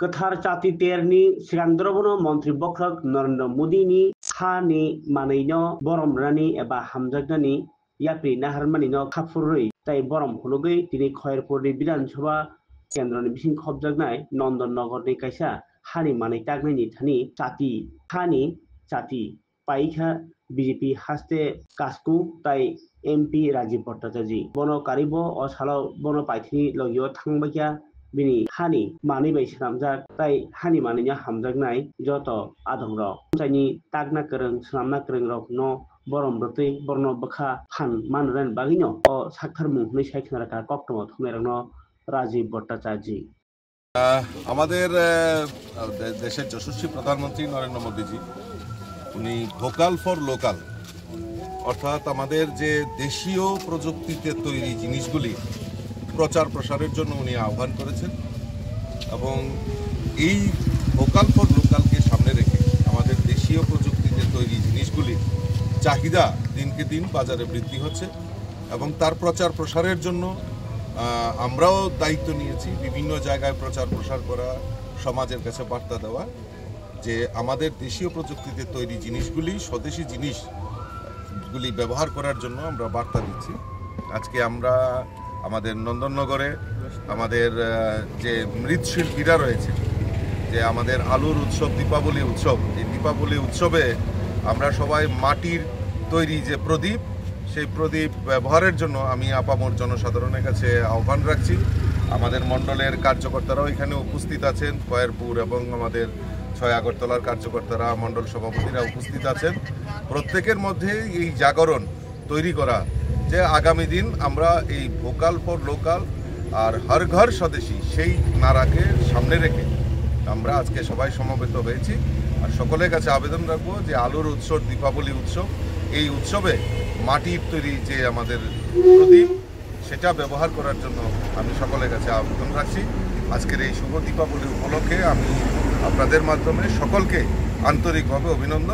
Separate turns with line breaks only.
गोथार जाति तेरनि सिगांद्रबनो मन्त्रि बख्रक नरेन्द्र मोदीनि हानि मानैनो बरमरानि एबा हामजागनानि याप्रि नाहारमानिनो खाफुरै ताई बरम हुनुगै दिनै खयरपुरनि विधानसभा केन्द्रनि बिसिं खबजागनाय नन्दननगरनि कायसा हानि मानै तागनायनि थानि जाति हानि जाति पाइखा बीजेपी हास्ते कास्कु ताई एमपी राजीव भट्टाचार्य बनो कारिबो असालो बनो पाइथिनि लगियो थांबायखा बिनि हानि मानै बाय स्रामजाक ताई हानि मानैनो हामजागनाय जत आदंर जायनि तागना गोरों स्रामना गोरों रक न बरम रतै बर्न बखा हान मानरेन बागिनो अ साक्थार मुंहनै सायखनाराका कक्टम थुमेरनो राजीव भट्टाचार्य
আমাদের দেশের যশস্বী প্রধানমন্ত্রী নরেন্দ্র মোদীজি উনি ভোকাল ফর লোকাল অর্থাৎ আমাদের যে দেশীয় প্রযুক্তিতে তৈরি জিনিসগুলি প্রচার প্রসারের জন্য উনি আহ্বান করেছেন এবং এই ভোকাল ফর লোকালকে সামনে রেখে আমাদের দেশীয় প্রযুক্তিতে তৈরি জিনিসগুলির চাহিদা দিনকে দিন বাজারে বৃদ্ধি হচ্ছে এবং তার প্রচার প্রসারের জন্য আমরাও দায়িত্ব নিয়েছি বিভিন্ন জায়গায় প্রচার প্রসার করা সমাজের কাছে বার্তা দেওয়া যে আমাদের দেশীয় প্রযুক্তিতে তৈরি জিনিসগুলি স্বদেশি জিনিসগুলি ব্যবহার করার জন্য আমরা বার্তা দিচ্ছি আজকে আমরা আমাদের নন্দননগরে আমাদের যে মৃৎশিল্পীরা রয়েছে যে আমাদের আলুর উৎসব দীপাবলি উৎসব এই দীপাবলি উৎসবে আমরা সবাই মাটির তৈরি যে প্রদীপ সেই প্রদীপ ব্যবহারের জন্য আমি আপামর জনসাধারণের কাছে আহ্বান রাখছি আমাদের মণ্ডলের কার্যকর্তারাও এখানে উপস্থিত আছেন খয়েরপুর এবং আমাদের ৬ আগরতলার কার্যকর্তারা মণ্ডল সভাপতিরা উপস্থিত আছেন প্রত্যেকের মধ্যে এই জাগরণ তৈরি করা যে আগামী দিন আমরা এই ভোকাল ফর লোকাল আর হর ঘর স্বদেশী সেই নারাকে সামনে রেখে আমরা আজকে সবাই সমবেত হয়েছি আর সকলের কাছে আবেদন রাখবো যে আলুর উৎসব দীপাবলি উৎসব এই উৎসবে মাটির তৈরি যে আমাদের প্রদীপ সেটা ব্যবহার করার জন্য আমি সকলের কাছে আবেদন রাখছি আজকের এই শুভ দীপাবলি উপলক্ষে আমি আপনাদের মাধ্যমে সকলকে আন্তরিকভাবে অভিনন্দন